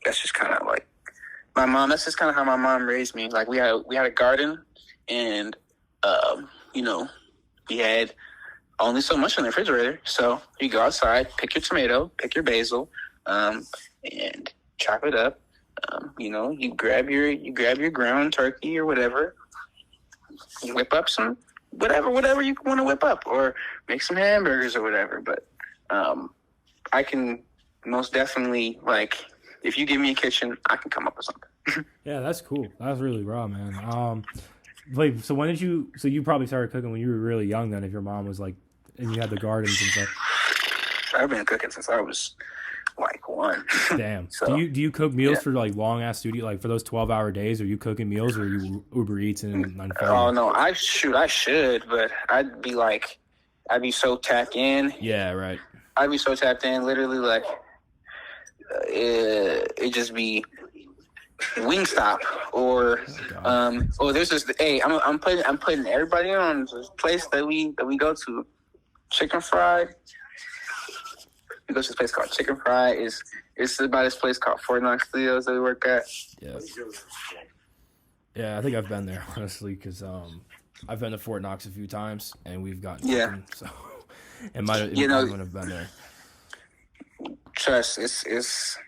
that's just kind of like my mom. That's just kind of how my mom raised me. Like we had a garden and. You know, we had only so much in the refrigerator. So you go outside, pick your tomato, pick your basil, and chop it up. You know, you grab your ground turkey or whatever. You whip up some whatever you want to whip up, or make some hamburgers or whatever. But I can most definitely like if you give me a kitchen, I can come up with something. Yeah, that's cool. That's really raw, man. Wait, so when did you? So you probably started cooking when you were really young. Then, if your mom was like, and you had the gardens and stuff. I've been cooking since I was like 1. Damn. So, do you cook meals for like long ass studio, like for those 12-hour days? Are you cooking meals, or are you Uber Eats and Oh no, I should, but I'd be so tapped in. Yeah, right. I'd be so tapped in, literally like it just be. Wingstop or there's this I'm putting everybody on this place that we go to, Chicken Fried. We go to this place called Chicken Fried. It's by this place called Fort Knox Studios that we work at. Yeah, I think I've been there honestly because I've been to Fort Knox a few times and we've gotten chicken, so it might have been there. Trust, it's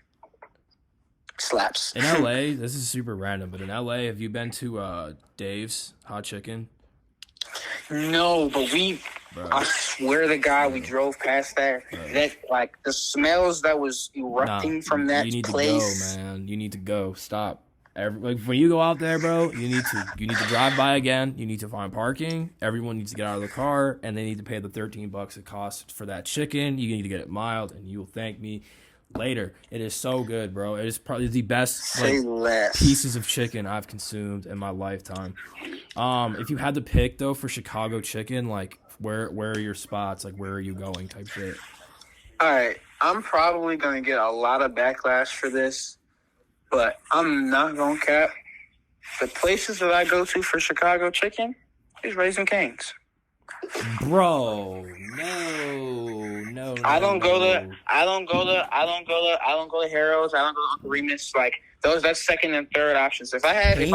slaps. In LA, this is super random, but in LA, have you been to Dave's Hot Chicken? No, but I swear to God, we drove past there. That like the smells that was erupting from that place. You need to go, man. You need to go. Stop. Like when you go out there, bro, you need to drive by again. You need to find parking. Everyone needs to get out of the car, and they need to pay the $13 it costs for that chicken. You need to get it mild, and you will thank me later. It is so good, bro. It is probably the best pieces of chicken I've consumed in my lifetime. If you had to pick though for Chicago chicken, like where are your spots? Like where are you going? Type shit. All right, I'm probably gonna get a lot of backlash for this, but I'm not gonna cap. The places that I go to for Chicago chicken is Raising Kingz. Bro, no. I don't go to Harold's. I don't go to Uncle Remus. Like those, that's second and third options. If I have the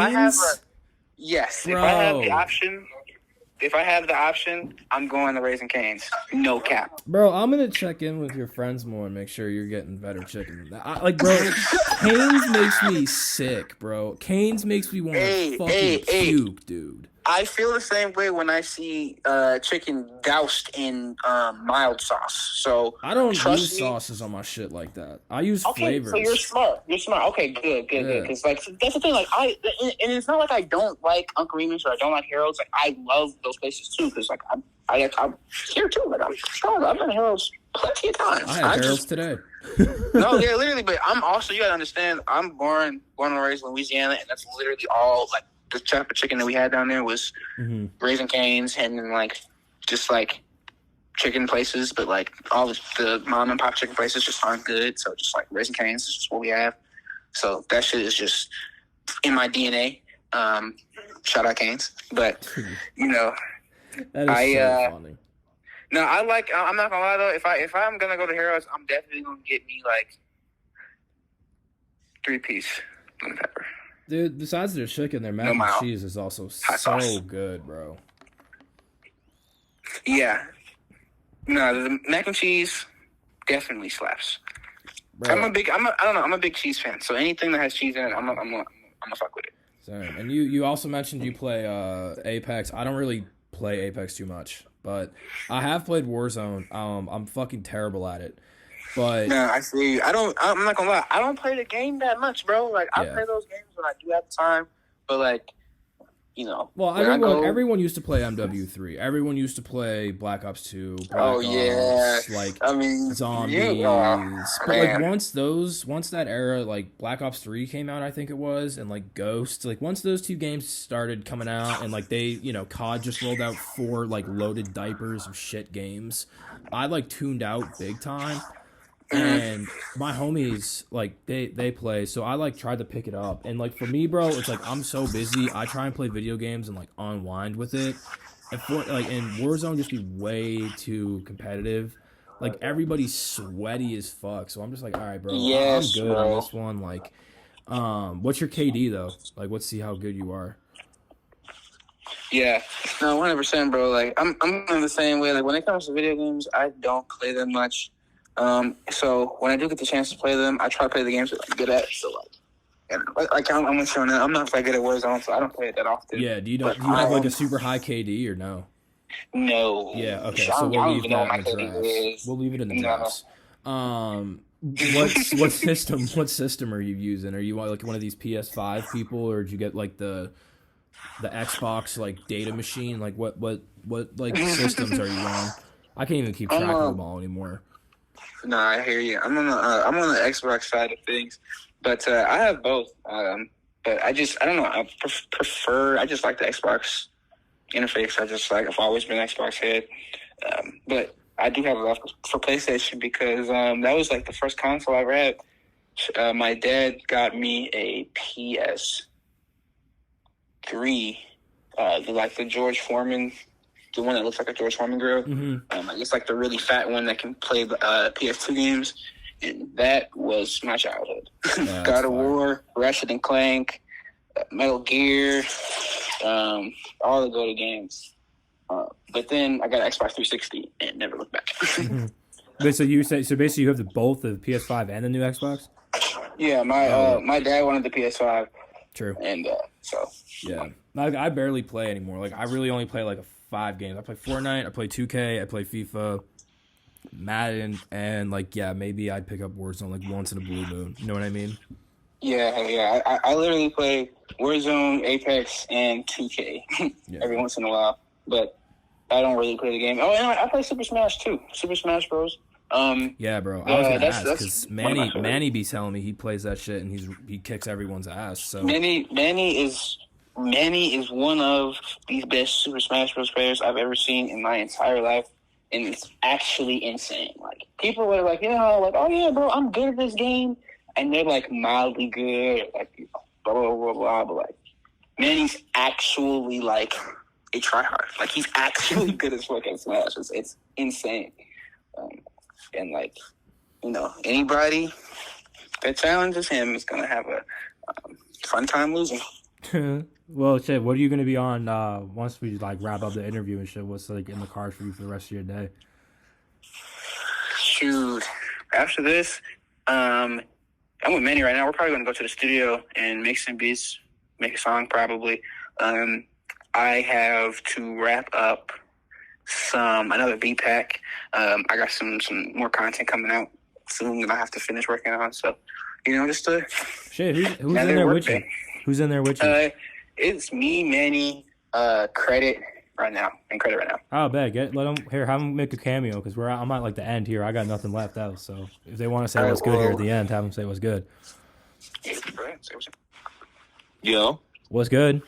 option, I'm going to Raising Kingz. No cap. Bro, I'm gonna check in with your friends more and make sure you're getting better chicken. Bro, Kingz makes me sick, bro. Kingz makes me want to fucking puke, dude. I feel the same way when I see chicken doused in mild sauce. So I don't use sauces on my shit like that. I use flavors. So you're smart. Okay, good. Because like that's the thing. Like and it's not like I don't like Uncle Remus or I don't like Harold's. Like I love those places too. Because like I'm here too. Like I'm strong. I've been to Harold's plenty of times. I had Harold's today. No, yeah, literally. But I'm also, you gotta understand. I'm born and raised in Louisiana, and that's literally all like. The type of chicken that we had down there was Raising Kingz, and then like just like chicken places, but like all the mom and pop chicken places just aren't good. So just like Raising Kingz is just what we have. So that shit is just in my DNA. Shout out Kingz. But, you know, That is so funny. No, I'm not gonna lie though. If I'm gonna go to Heroes, I'm definitely gonna get me like 3-piece lemon pepper. Dude, besides their chicken, their mac and cheese is also so good, bro. Yeah. No, the mac and cheese definitely slaps. Bro. I'm a big cheese fan. So anything that has cheese in it, I'm gonna fuck with it. Same. And you also mentioned you play Apex. I don't really play Apex too much, but I have played Warzone. I'm fucking terrible at it. But no, I see. I'm not gonna lie. I don't play the game that much, bro. Like I play those games when I do have time, but like, you know. Well, everyone used to play MW3. Everyone used to play Black Ops 2. Black Ops, like zombies. But like once that era, like Black Ops 3 came out, I think it was, and like Ghost, like once those two games started coming out, and like they, you know, COD just rolled out 4 like loaded diapers of shit games. I like tuned out big time. And my homies, like, they play, so I, like, tried to pick it up. And, like, for me, bro, it's, like, I'm so busy. I try and play video games and, like, unwind with it. And, Warzone just be way too competitive. Like, everybody's sweaty as fuck. So I'm just like, all right, bro, I'm good on this one. Like, what's your KD, though? Like, let's see how good you are. Yeah, no, 100%, bro. Like, I'm in the same way. Like, when it comes to video games, I don't play them much. So when I do get the chance to play them, I try to play the games that I'm good at. So I'm with you on that. I'm not that good at Warzone, so I don't play it that often. Yeah, do you have like a super high KD or no? No. Yeah. Okay. So we'll leave that in the drafts. We'll leave it in the drafts. What system are you using? Are you like one of these PS5 people, or did you get like the Xbox like data machine? Like what like systems are you on? I can't even keep track of them all anymore. No, I hear you. I'm on the Xbox side of things, but I have both. But I don't know. I prefer. I just like the Xbox interface. I've always been Xbox head. But I do have a love for PlayStation because that was like the first console I ever had. My dad got me a PS3, the George Foreman. The one that looks like a George Foreman grill. Mm-hmm. It's like the really fat one that can play PS2 games. And that was my childhood. Yeah, God of War, Ratchet and Clank, Metal Gear, all the go-to games. But then I got an Xbox 360 and never looked back. Mm-hmm. But so basically you have both the PS5 and the new Xbox? Yeah, my dad wanted the PS5. True. And so. Yeah. I barely play anymore. Like, I really only play like 5 games. I play Fortnite, I play 2K, I play FIFA, Madden, and like maybe I'd pick up Warzone like once in a blue moon. You know what I mean? Yeah. I literally play Warzone, Apex, and 2K every once in a while, but I don't really play the game. Oh, and I play Super Smash too. Super Smash Bros. Yeah, bro. I was gonna ask because Manny be telling me he plays that shit and he kicks everyone's ass. So Manny is one of the best Super Smash Bros. Players I've ever seen in my entire life, and it's actually insane. Like, people were like, oh yeah, bro, I'm good at this game, and they're like mildly good, like blah blah blah blah, but like Manny's actually like a tryhard. Like, he's actually good as fucking Smash. It's insane, and like, anybody that challenges him is gonna have a fun time losing. Well, shit, what are you going to be on once we like wrap up the interview and shit? What's like in the cards for you for the rest of your day? Shoot. After this, I'm with Manny right now. We're probably going to go to the studio and make some beats, make a song probably. I have to wrap up another beat pack. I got some more content coming out soon that I have to finish working on. So, just to... Shit, who's in there with you? Who's in there with you? It's me, Manny, Credit right now. Oh, bet. Have them make a cameo because I'm at like the end here. I got nothing left out. So if they want to say what's good here at the end, have them say what's good. Yo, what's good?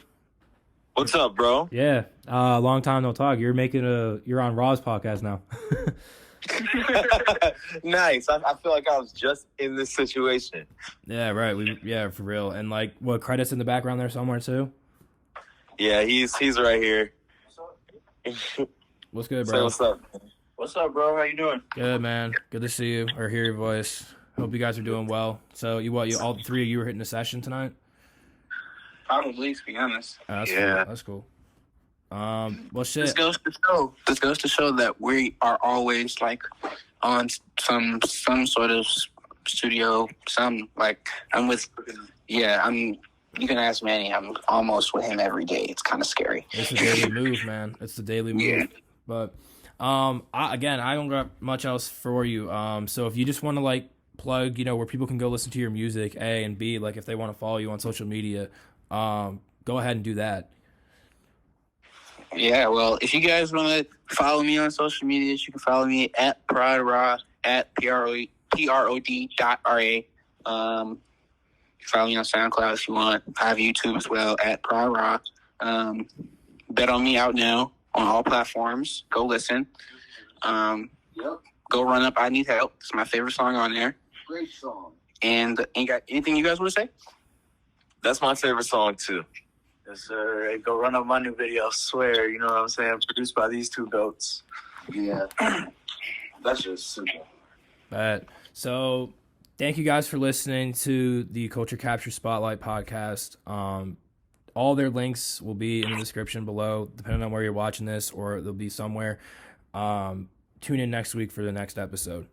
What's up, bro? Yeah, long time no talk. You're on Ra's podcast now. Nice. I feel like I was just in this situation. Yeah, right. For real. And like, what, Credit's in the background there somewhere too? Yeah, he's right here. What's good, Say bro? what's up. What's up, bro? How you doing? Good, man. Good to see you or hear your voice. Hope you guys are doing well. So, you all three of you were hitting a session tonight? Probably, to be honest. Oh, that's Yeah. cool. That's cool. Well, shit. This goes to show that we are always like on some sort of studio. You can ask Manny. I'm almost with him every day. It's kind of scary. It's the daily move, man. It's the daily move. Yeah. But I don't got much else for you. So if you just want to like plug, where people can go listen to your music, A, and B, like if they want to follow you on social media, go ahead and do that. Yeah, well, if you guys want to follow me on social media, you can follow me at Prod.Ra, at Prod.Ra. Follow me on SoundCloud if you want. I have YouTube as well, at Prod.Ra. Bet on Me out now on all platforms. Go listen. Go run up I Need Help. It's my favorite song on there. Great song. And you got anything you guys want to say? That's my favorite song too. Yes, sir. Hey, go run up my new video. I swear, you know what I'm saying? Produced by these two goats. Yeah. That's just simple. So thank you guys for listening to the Culture Capture Spotlight podcast. All their links will be in the description below, depending on where you're watching this, or they'll be somewhere. Tune in next week for the next episode.